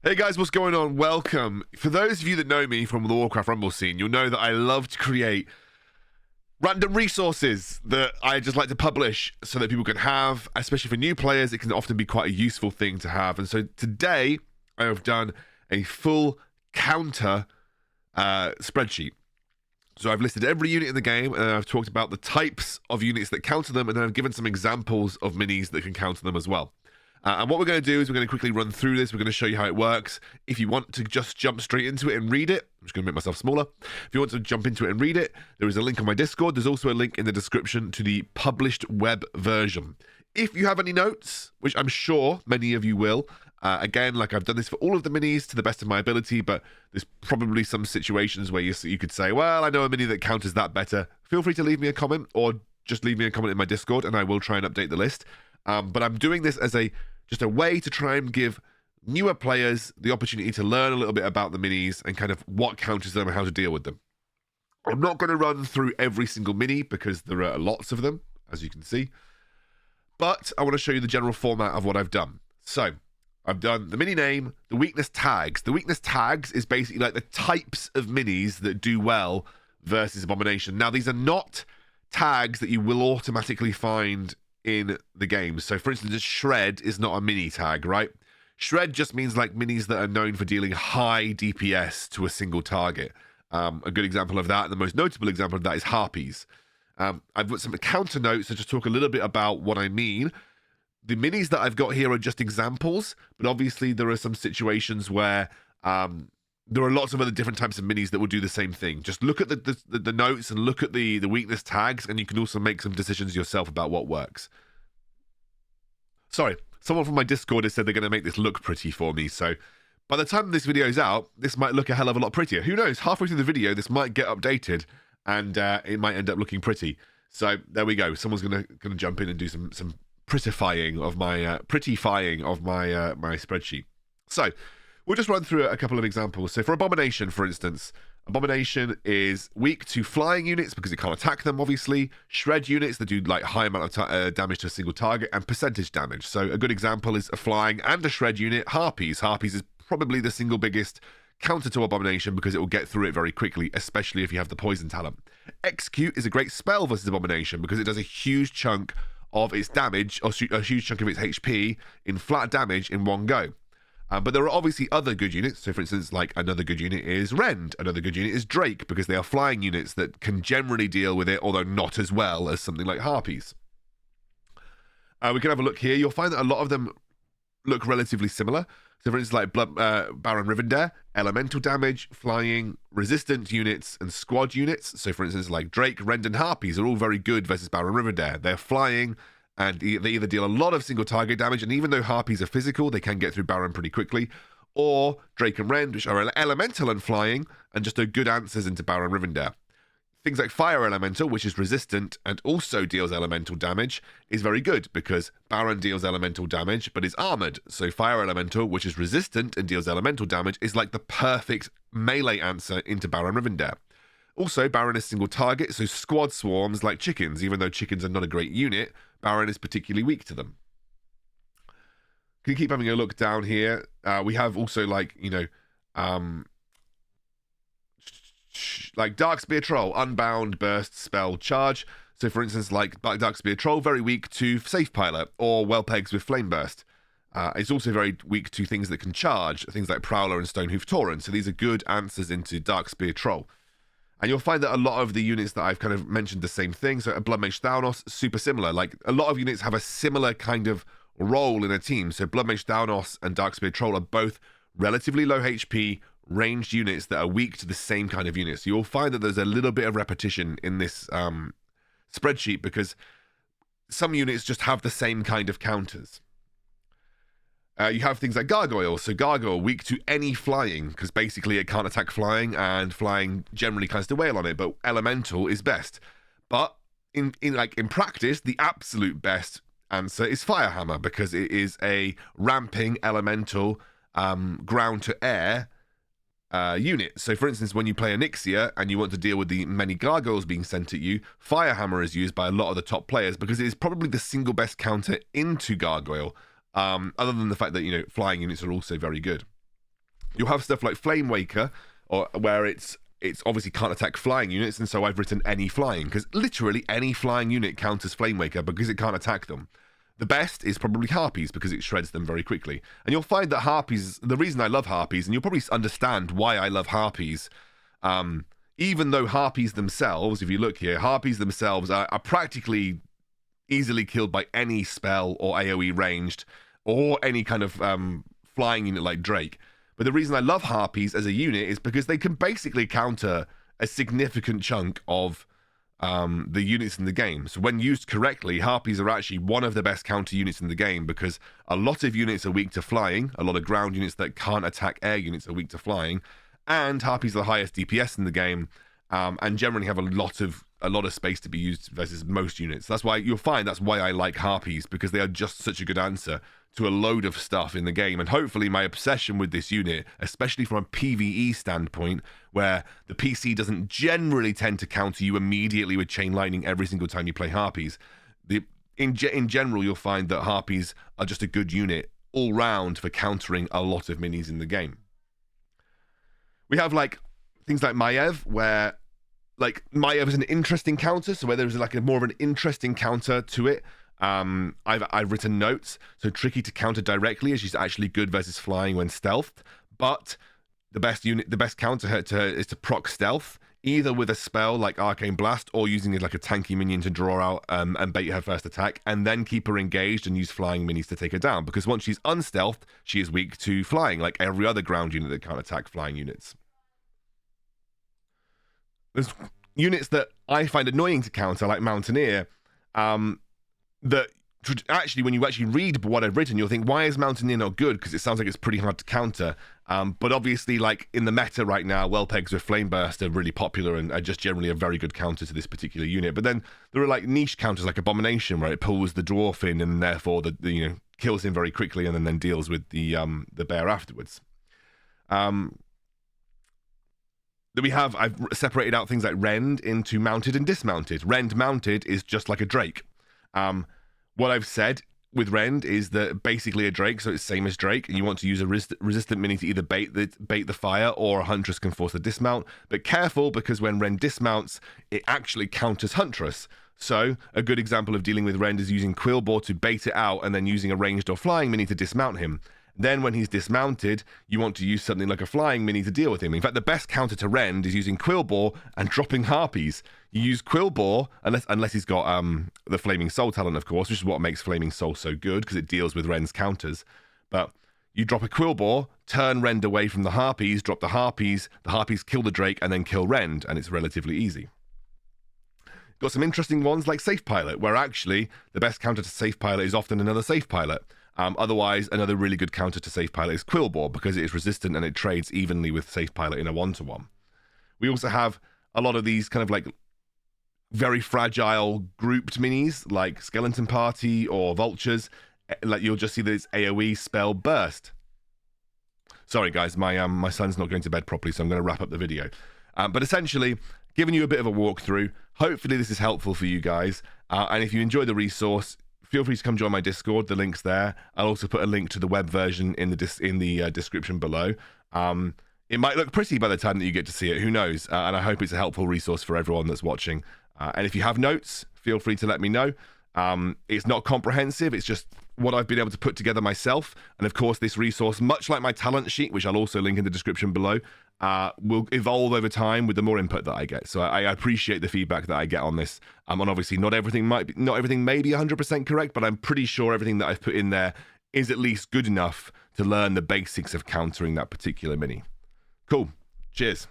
Hey guys, what's going on? Welcome. For those of you that know me from the Warcraft Rumble scene, you'll know that I love to create random resources that I just like to publish so that people can have, especially for new players. It can often be quite a useful thing to have. And so today I have done a full counter spreadsheet. So I've listed every unit in the game, and I've talked about the types of units that counter them, and then I've given some examples of minis that can counter them as well. And what we're going to do is we're going to quickly run through this. We're going to show you how it works. If you want to just jump straight into it and read it, I'm just going to make myself smaller. If you want to jump into it and read it, there is a link on my Discord. There's also a link in the description to the published web version. If you have any notes, which I'm sure many of you will, again, like I've done this for all of the minis to the best of my ability, but there's probably some situations where you could say, well, I know a mini that counters that better. Feel free to leave me a comment or just leave me a comment in my Discord and I will try and update the list. But I'm doing this as just a way to try and give newer players the opportunity to learn a little bit about the minis and kind of what counters them and how to deal with them. I'm not going to run through every single mini because there are lots of them, as you can see. But I want to show you the general format of what I've done. So I've done the mini name, the weakness tags. The weakness tags is basically like the types of minis that do well versus Abomination. Now, these are not tags that you will automatically find in the game. So for instance, Shred is not a mini tag, right? Shred just means like minis that are known for dealing high DPS to a single target. A good example of that, and the most notable example of that is Harpies. I've got some counter notes to just talk a little bit about what I mean. The minis that I've got here are just examples, but obviously there are some situations where there are lots of other different types of minis that will do the same thing. Just look at the notes and look at the weakness tags, and you can also make some decisions yourself about what works. Sorry, someone from my Discord has said they're going to make this look pretty for me, so by the time this video is out, this might look a hell of a lot prettier. Who knows? Halfway through the video, this might get updated, and it might end up looking pretty. So there we go. Someone's going to jump in and do some prettifying of my my spreadsheet. So we'll just run through a couple of examples. So for Abomination, for instance, Abomination is weak to flying units because it can't attack them, obviously. Shred units that do like high amount of damage to a single target, and percentage damage. So a good example is a flying and a shred unit, Harpies. Harpies is probably the single biggest counter to Abomination because it will get through it very quickly, especially if you have the poison talent. Execute is a great spell versus Abomination because it does a huge chunk of its damage, or a huge chunk of its HP in flat damage in one go. But there are obviously other good units. So, for instance, like another good unit is Rend. Another good unit is Drake, because they are flying units that can generally deal with it, although not as well as something like Harpies. We can have a look here. You'll find that a lot of them look relatively similar. So, for instance, like Baron Rivendare, elemental damage, flying, resistant units, and squad units. So, for instance, like Drake, Rend, and Harpies are all very good versus Baron Rivendare. They're flying, and they either deal a lot of single target damage, and even though Harpies are physical, they can get through Baron pretty quickly, or Drake and Rend, which are elemental and flying, and just are good answers into Baron Rivendare. Things like Fire Elemental, which is resistant and also deals elemental damage, is very good because Baron deals elemental damage but is armored. So Fire Elemental, which is resistant and deals elemental damage, is like the perfect melee answer into Baron Rivendare. Also, Baron is single target, so squad swarms like chickens. Even though chickens are not a great unit, Baron is particularly weak to them. Can you keep having a look down here? We have also like, like Darkspear Troll, Unbound, Burst, Spell, Charge. So for instance, like Darkspear Troll, very weak to Safe Pilot, or Whelpegs with Flame Burst. It's also very weak to things that can charge, things like Prowler and Stonehoof Tauren. So these are good answers into Darkspear Troll. And you'll find that a lot of the units that I've kind of mentioned the same thing. So Bloodmage Thanos, super similar. Like a lot of units have a similar kind of role in a team. So Bloodmage Thanos and Darkspear Troll are both relatively low HP, ranged units that are weak to the same kind of units. So you'll find that there's a little bit of repetition in this spreadsheet because some units just have the same kind of counters. You have things like Gargoyle. So Gargoyle, weak to any flying, because basically it can't attack flying, and flying generally casts a wail on it, but Elemental is best. But in practice, the absolute best answer is Firehammer, because it is a ramping Elemental ground to air unit. So for instance, when you play Onyxia and you want to deal with the many gargoyles being sent at you, Firehammer is used by a lot of the top players because it is probably the single best counter into Gargoyle. Other than the fact that, flying units are also very good. You'll have stuff like Flame Waker, or where it's obviously can't attack flying units, and so I've written any flying, because literally any flying unit counters Flame Waker because it can't attack them. The best is probably Harpies because it shreds them very quickly. And you'll find that Harpies, the reason I love Harpies, and you'll probably understand why I love Harpies, even though Harpies themselves, if you look here, Harpies themselves are practically easily killed by any spell or AoE ranged, or any kind of flying unit like Drake. But the reason I love Harpies as a unit is because they can basically counter a significant chunk of the units in the game. So when used correctly, Harpies are actually one of the best counter units in the game, because a lot of units are weak to flying, a lot of ground units that can't attack air units are weak to flying, and Harpies are the highest DPS in the game, and generally have a lot of space to be used versus most units. That's why you'll find that's why I like Harpies, because they are just such a good answer to a load of stuff in the game. And hopefully my obsession with this unit, especially from a PvE standpoint, where the PC doesn't generally tend to counter you immediately with Chain Lightning every single time you play Harpies. In general, you'll find that Harpies are just a good unit all round for countering a lot of minis in the game. We have like things like Maiev, where like Maiev is an interesting counter, so where there's like a more of an interesting counter to it. I've written notes. So tricky to counter directly, as she's actually good versus flying when stealthed. But the best counter to her is to proc stealth, either with a spell like Arcane Blast, or using it like a tanky minion to draw out and bait her first attack, and then keep her engaged and use flying minis to take her down. Because once she's unstealthed, she is weak to flying, like every other ground unit that can't attack flying units. There's units that I find annoying to counter, like Mountaineer, that actually, when you actually read what I've written, you'll think, why is Mountaineer not good? Because it sounds like it's pretty hard to counter. But obviously, like in the meta right now, Wellpegs with Flame Burst are really popular and are just generally a very good counter to this particular unit. But then there are like niche counters like Abomination, where it pulls the Dwarf in and therefore the kills him very quickly and then deals with the bear afterwards. I've separated out things like Rend into mounted and dismounted. Rend mounted is just like a Drake. What I've said with Rend is that basically a Drake, so it's same as Drake, and you want to use a resistant mini to either bait the fire, or a Huntress can force the dismount. But careful, because when Rend dismounts, it actually counters Huntress. So a good example of dealing with Rend is using Quillbore to bait it out, and then using a ranged or flying mini to dismount him. Then when he's dismounted, you want to use something like a flying mini to deal with him. In fact, the best counter to Rend is using Quillbore and dropping Harpies. You use Quillbore, unless he's got the Flaming Soul talent, of course, which is what makes Flaming Soul so good, because it deals with Rend's counters. But you drop a Quillbore, turn Rend away from the Harpies, drop the Harpies kill the Drake, and then kill Rend, and it's relatively easy. Got some interesting ones like Safe Pilot, where actually the best counter to Safe Pilot is often another Safe Pilot. Otherwise, another really good counter to Safe Pilot is Quillbore, because it is resistant and it trades evenly with Safe Pilot in a 1-to-1. We also have a lot of these kind of like very fragile grouped minis, like Skeleton Party or Vultures. Like you'll just see that it's AoE spell burst. Sorry guys, my son's not going to bed properly, so I'm going to wrap up the video. But essentially, giving you a bit of a walkthrough. Hopefully this is helpful for you guys. And if you enjoy the resource, feel free to come join my Discord. The link's there. I'll also put a link to the web version in the description below. It might look pretty by the time that you get to see it. Who knows? And I hope it's a helpful resource for everyone that's watching. And if you have notes, feel free to let me know. It's not comprehensive. It's just what I've been able to put together myself. And of course, this resource, much like my talent sheet, which I'll also link in the description below, will evolve over time with the more input that I get. So I appreciate the feedback that I get on this. And obviously, not everything may be 100% correct, but I'm pretty sure everything that I've put in there is at least good enough to learn the basics of countering that particular mini. Cool. Cheers.